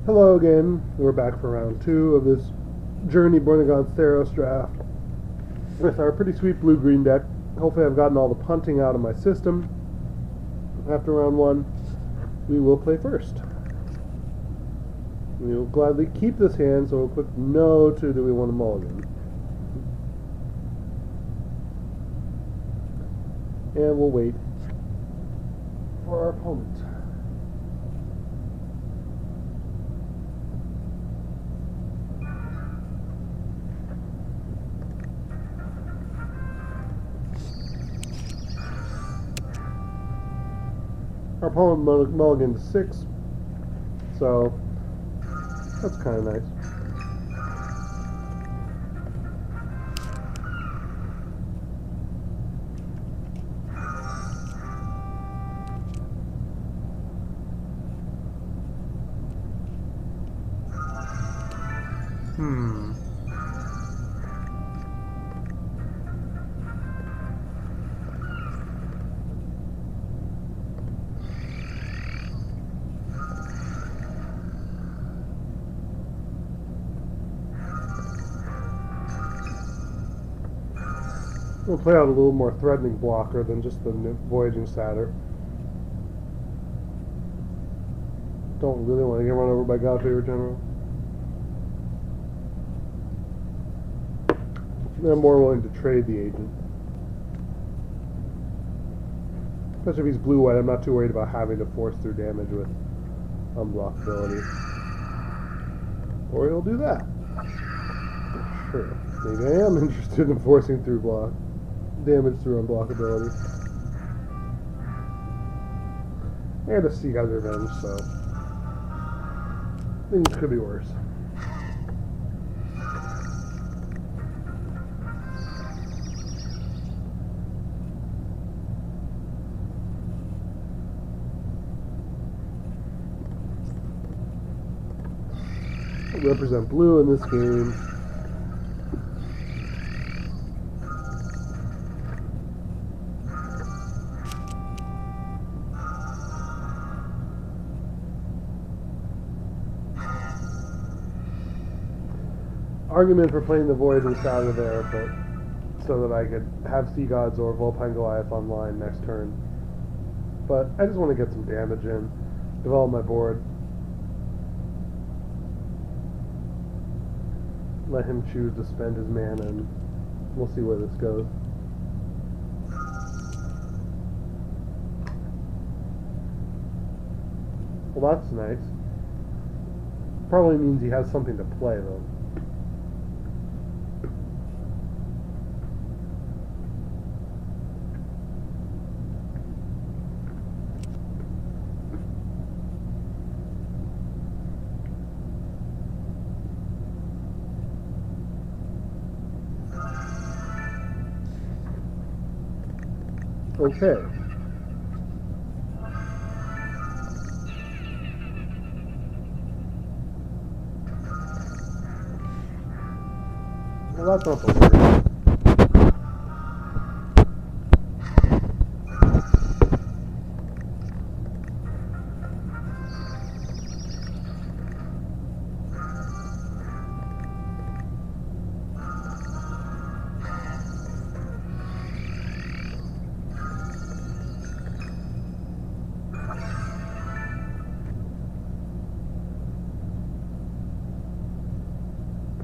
Hello again. We're back for round 2 of this Journey Born of God's Theros Draft with our pretty sweet blue-green deck. Hopefully I've gotten all the punting out of my system. After round 1, we will play first. We will gladly keep this hand, so we'll click no to do we want to mulligan. And we'll wait for our opponent. Our opponent mulliganed to 6, so that's kind of nice. We'll play out a little more threatening blocker than just the Voyaging Satyr. Don't really want to get run over by God-Favor General. I'm more willing to trade the agent. Especially if he's blue-white, I'm not too worried about having to force through damage with unblockability. Or he'll do that. Sure. Maybe I am interested in forcing through damage through unblockability. And the Sea God's Revenge, so things could be worse. I represent blue in this game. Argument for playing the Voyaging Satyr there, but so that I could have Sea Gods or Vulpine Goliath online next turn. But I just want to get some damage in, develop my board, let him choose to spend his mana, and we'll see where this goes. Well, that's nice. Probably means he has something to play, though. Okay. Well, that's not the worst.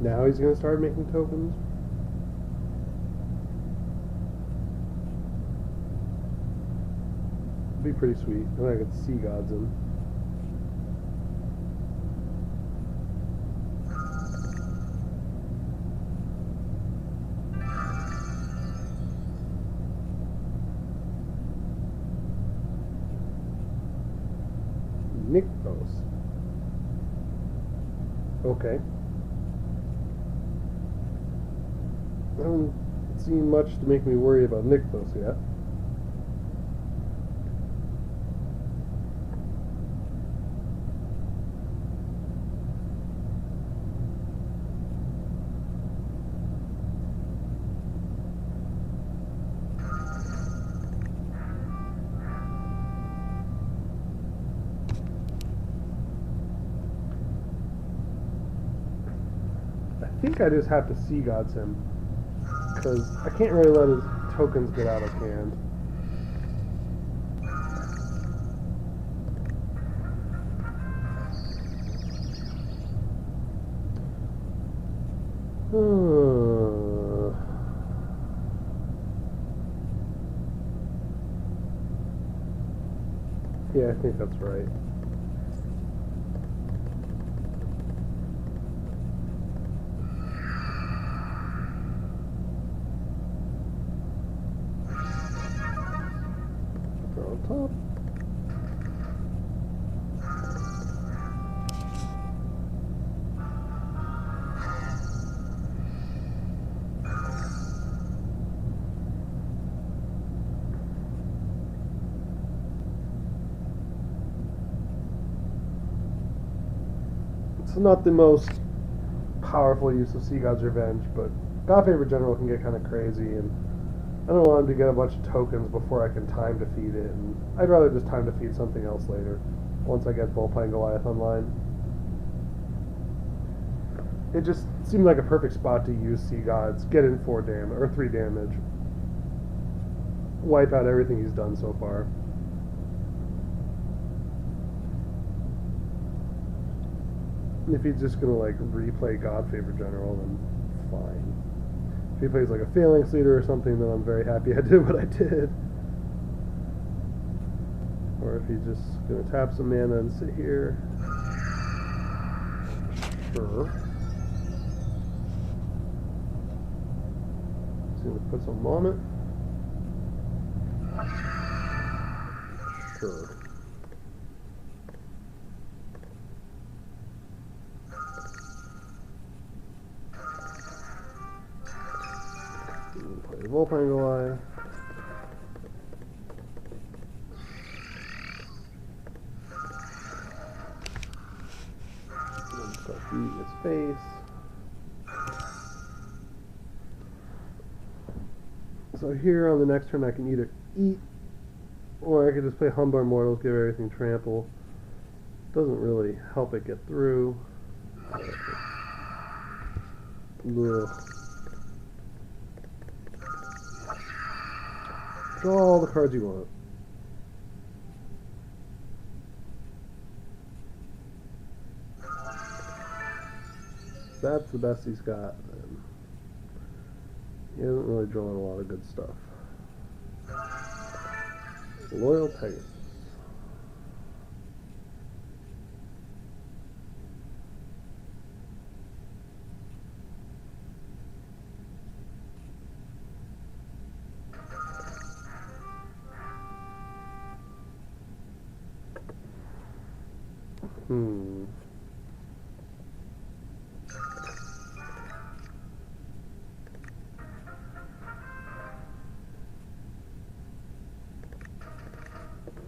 Now he's going to start making tokens. Be pretty sweet. Then I get Sea Gods in. Nykthos. Okay. I haven't seen much to make me worry about Nykthos yet. think I just have to Sea Gods him, because I can't really let his tokens get out of hand. Yeah, I think that's right. Throw on top. It's not the most powerful use of Sea God's Revenge, but God Favorite General can get kind of crazy, and I don't want him to get a bunch of tokens before I can time defeat it, and I'd rather just time defeat something else later, once I get Bullpine Goliath online. It just seemed like a perfect spot to use Sea Gods, get in 4 damage, or 3 damage, wipe out everything he's done so far. If he's just gonna like replay God Favorite General, then fine. If he plays like a Phalanx Leader or something, then I'm very happy I did what I did. Or if he's just gonna tap some mana and sit here, sure. He's gonna put some on it, sure. Play the Bullpine Goliath. Start beating his face. So here on the next turn I can either eat, or I could just play Humbler Mortals, give everything trample. Doesn't really help it get through. Ugh. Draw all the cards you want. That's the best he's got. He hasn't really drawn a lot of good stuff. Loyal Pegasus.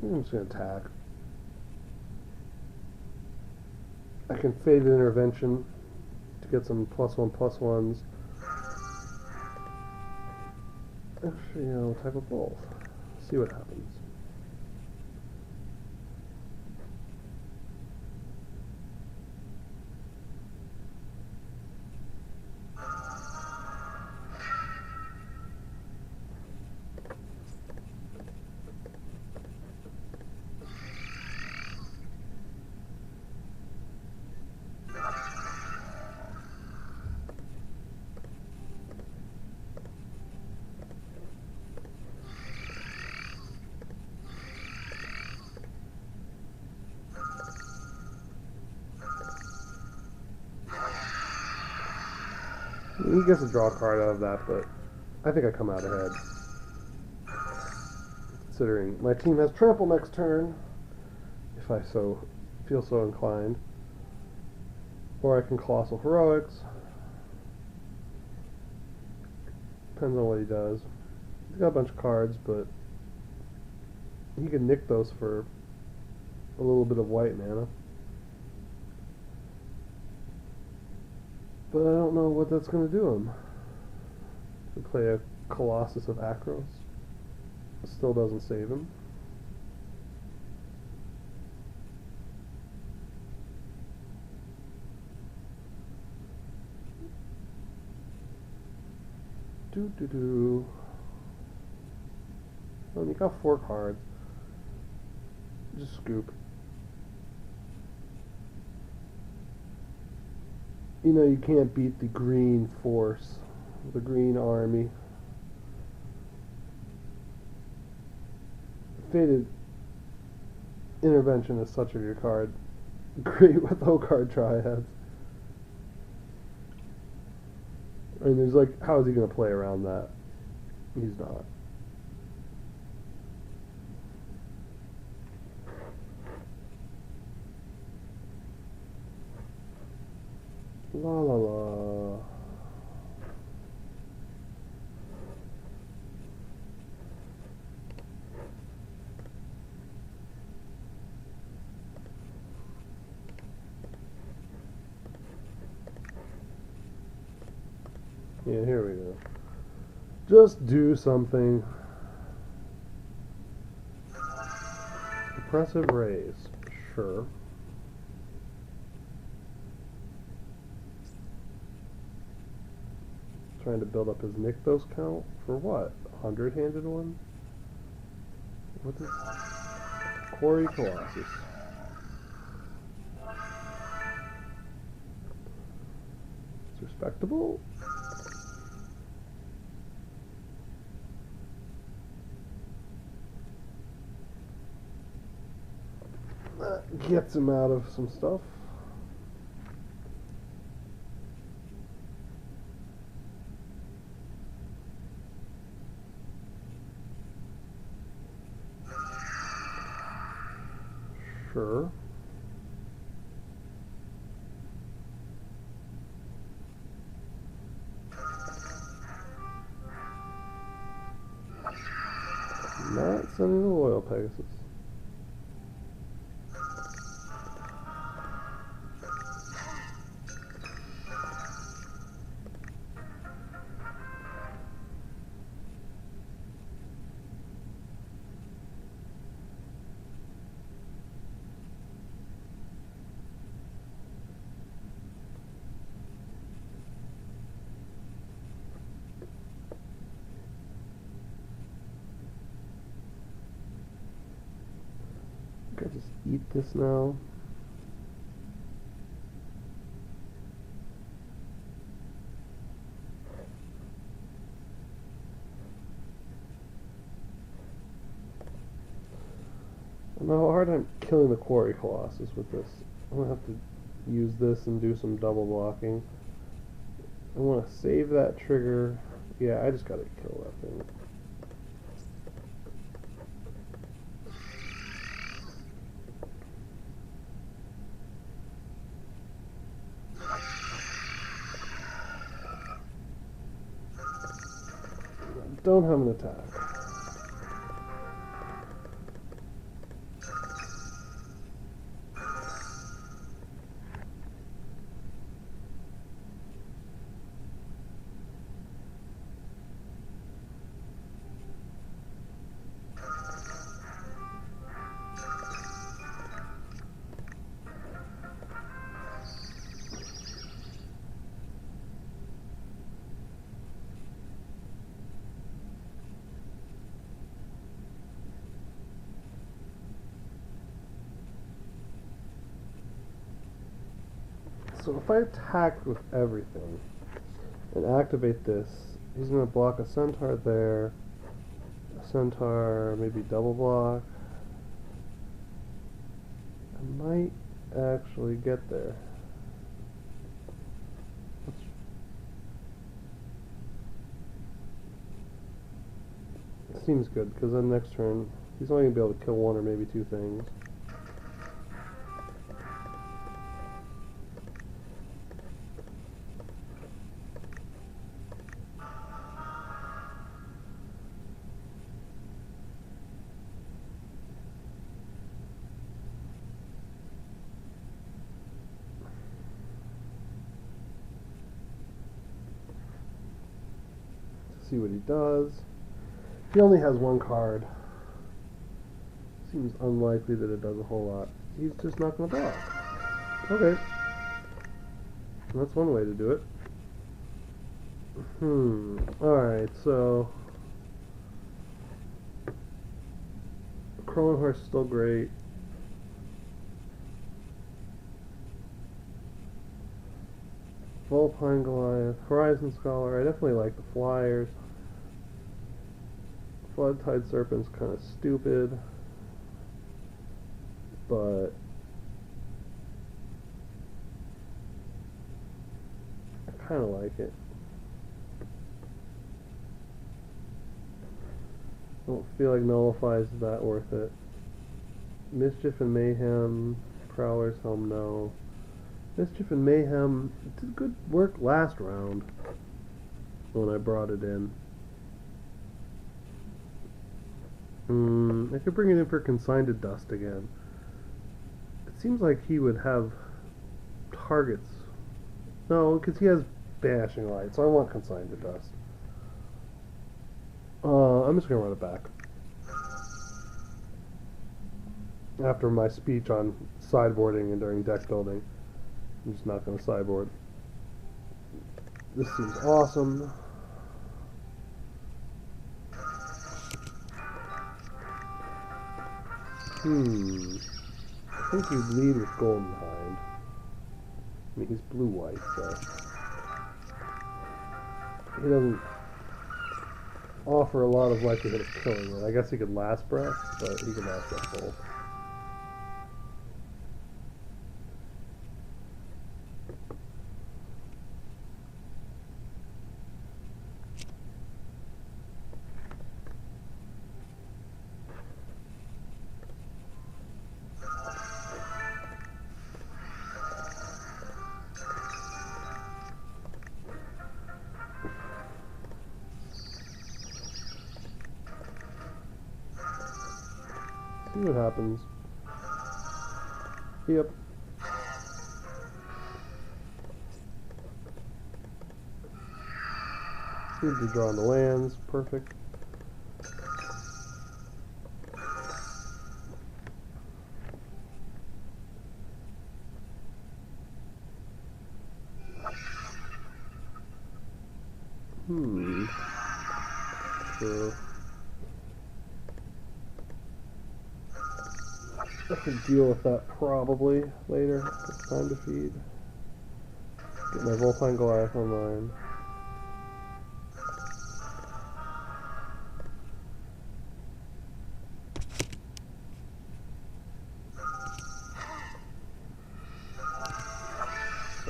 I'm just going to attack. I can fade an intervention to get some +1/+1s. Actually, I'll type of both. See what happens. He gets a draw card out of that, but I think I come out ahead. Considering my team has trample next turn, if I feel so inclined. Or I can Colossal Heroics. Depends on what he does. He's got a bunch of cards, but he can nick those for a little bit of white mana. But I don't know what that's going to do him. To play a Colossus of Akros. Still doesn't save him. Oh, you got 4 cards. Just scoop. You know, you can't beat the green force, the green army. Fated Intervention is such a good card. Great with low card triads. I mean, there's like, how is he going to play around that? He's not. La la la. Yeah, here we go. Just do something. Oppressive raise. Sure. Trying to build up his Nykthos count for what? 100-handed one? What is Quarry Colossus? It's respectable. That gets him out of some stuff. Sure. Not sending the Loyal Pegasus. I just eat this now. I'm having a hard time killing the Quarry Colossus with this. I'm gonna have to use this and do some double blocking. I want to save that trigger. Yeah, I just gotta kill that thing. Don't have an attack. So if I attack with everything and activate this, he's going to block a Centaur there, a Centaur, maybe double block. I might actually get there. It seems good, because then next turn, he's only going to be able to kill 1 or maybe 2 things. See what he does. He only has 1 card. Seems unlikely that it does a whole lot. He's just not going to block. Okay. That's one way to do it. Alright, so Crowing Horse is still great. Vulpine Goliath, Horizon Scholar, I definitely like the Flyers. Floodtide Serpent's kind of stupid, but I kind of like it. I don't feel like Nullify is that worth it. Mischief and Mayhem, Prowler's Helm, no. Mischief and Mayhem did good work last round when I brought it in. I could bring it in for Consigned to Dust again. It seems like he would have targets. No, because he has Banishing Light, so I want Consigned to Dust. I'm just going to run it back. After my speech on sideboarding and during deck building, I'm just not going to sideboard. This seems awesome. I think he'd lead with Golden Hind. I mean, he's blue-white, so he doesn't offer a lot of likelihood of killing it. I guess he could Last Breath, but he can Last Breath both. See what happens. Yep. Need to draw on the lands. Perfect. True. I can deal with that probably later. It's time to feed. Get my Vulpine Goliath online.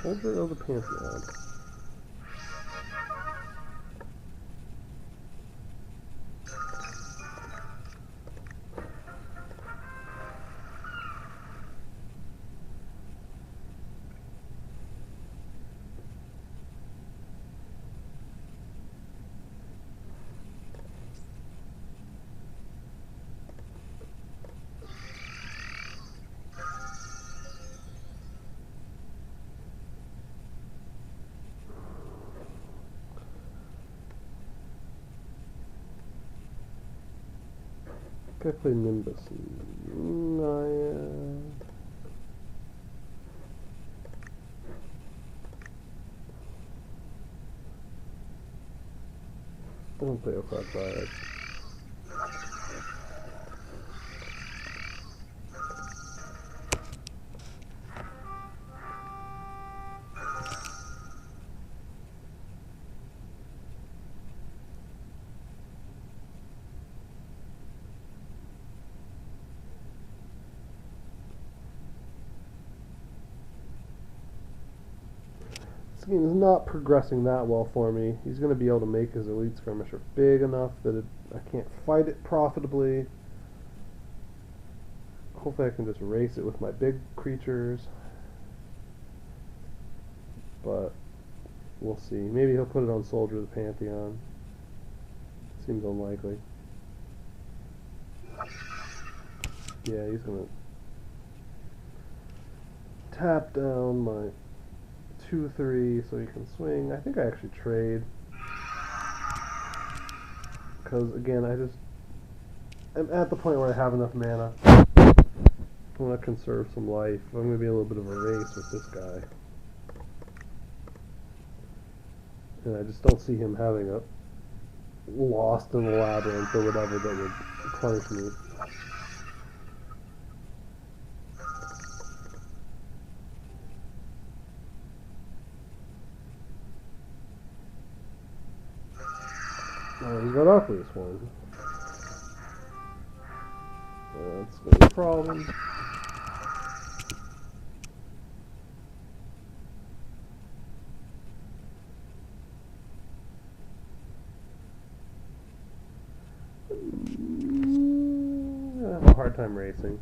Soldier of the Pantheon. I play Nimbus. I don't play Okrat Bias. This game is not progressing that well for me. He's going to be able to make his Elite Skirmisher big enough that I can't fight it profitably. Hopefully I can just race it with my big creatures. But we'll see. Maybe he'll put it on Soldier of the Pantheon. Seems unlikely. Yeah, he's going to tap down my 2/3 so he can swing. I think I actually trade. Because, again, I'm at the point where I have enough mana. I want to conserve some life. I'm going to be a little bit of a race with this guy. And I just don't see him having a lost in the labyrinth or whatever that would punish me. Oh, he got off with this one. That's gonna be a problem. I have a hard time racing.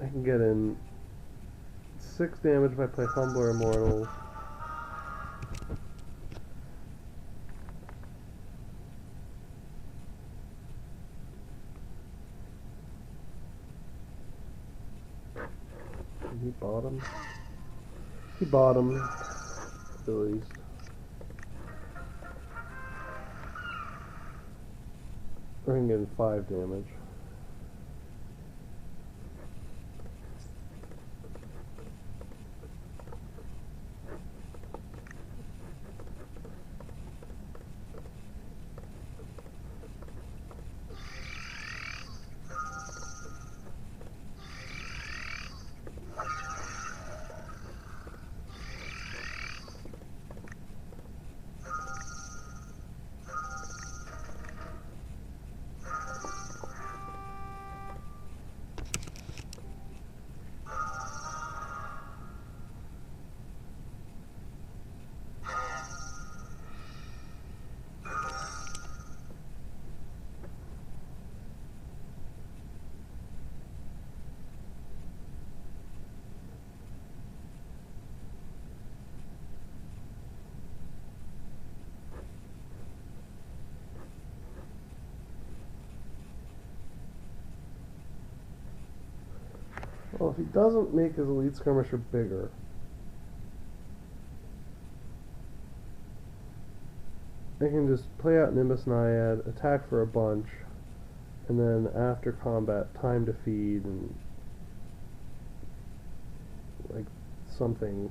I can get in 6 damage if I play Humbler Immortals. He bottom. He bottom, at least. I can get in 5 damage. Well, if he doesn't make his Elite Skirmisher bigger, I can just play out Nimbus Naiad, attack for a bunch, and then after combat, time to feed, and like something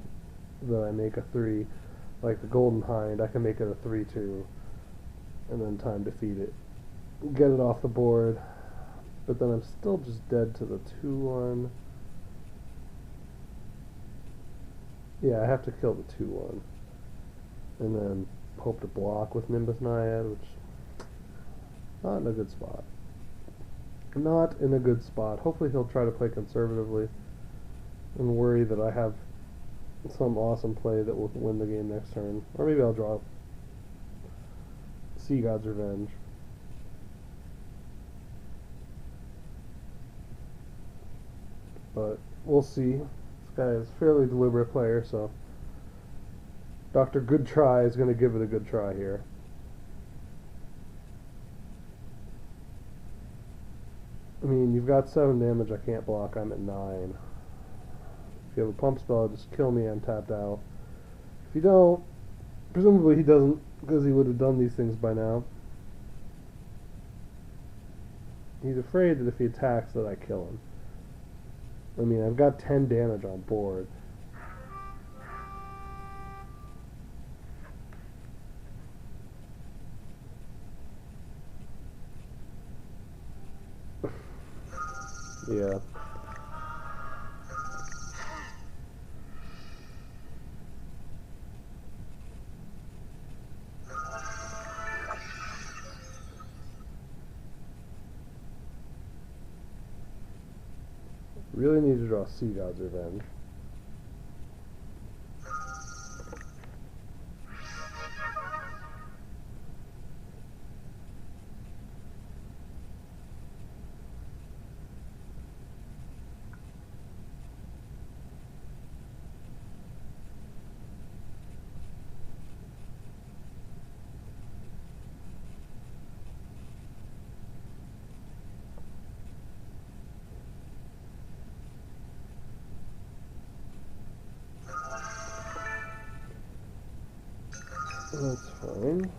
that I make a 3, like the Golden Hind, I can make it a 3/2, and then time to feed it, get it off the board, but then I'm still just dead to the 2/1. Yeah, I have to kill the 2/1, and then hope to block with Nimbus Naiad, which not in a good spot. Not in a good spot. Hopefully he'll try to play conservatively and worry that I have some awesome play that will win the game next turn. Or maybe I'll draw Sea God's Revenge. But we'll see. This guy is a fairly deliberate player, so Dr. Good Try is going to give it a good try here. I mean, you've got 7 damage, I can't block, I'm at 9. If you have a pump spell, just kill me, I'm tapped out. If you don't, presumably he doesn't, because he would have done these things by now. He's afraid that if he attacks that I kill him. I mean, I've got 10 damage on board. Yeah. Really need to draw Sea God's Revenge. That's fine.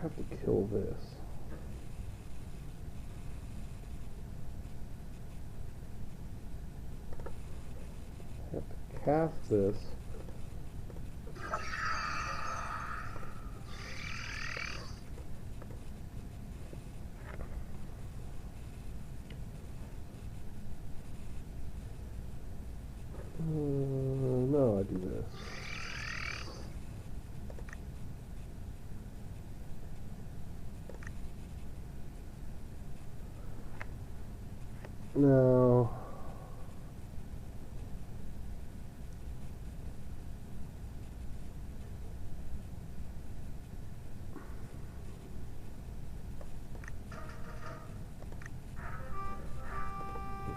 have to kill this. I have to cast this. No, I do this. No.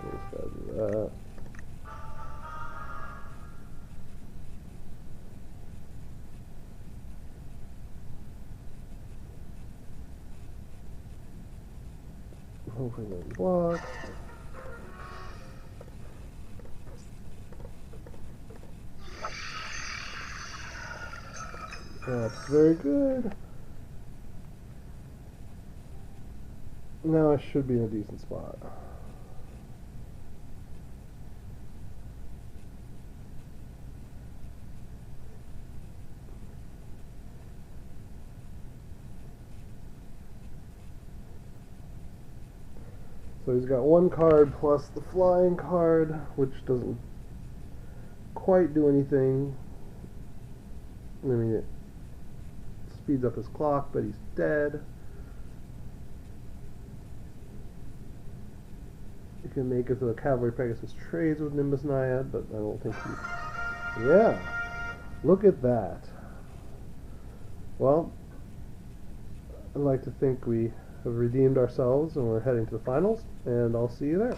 This guy do that. Hopefully they block. That's very good. Now I should be in a decent spot. So he's got one card plus the flying card, which doesn't quite do anything. I mean, it speeds up his clock, but he's dead. You can make it so the Cavalry Pegasus trades with Nimbus Naiad, but I don't think he... Yeah! Look at that. Well, I'd like to think we have redeemed ourselves and we're heading to the finals, and I'll see you there.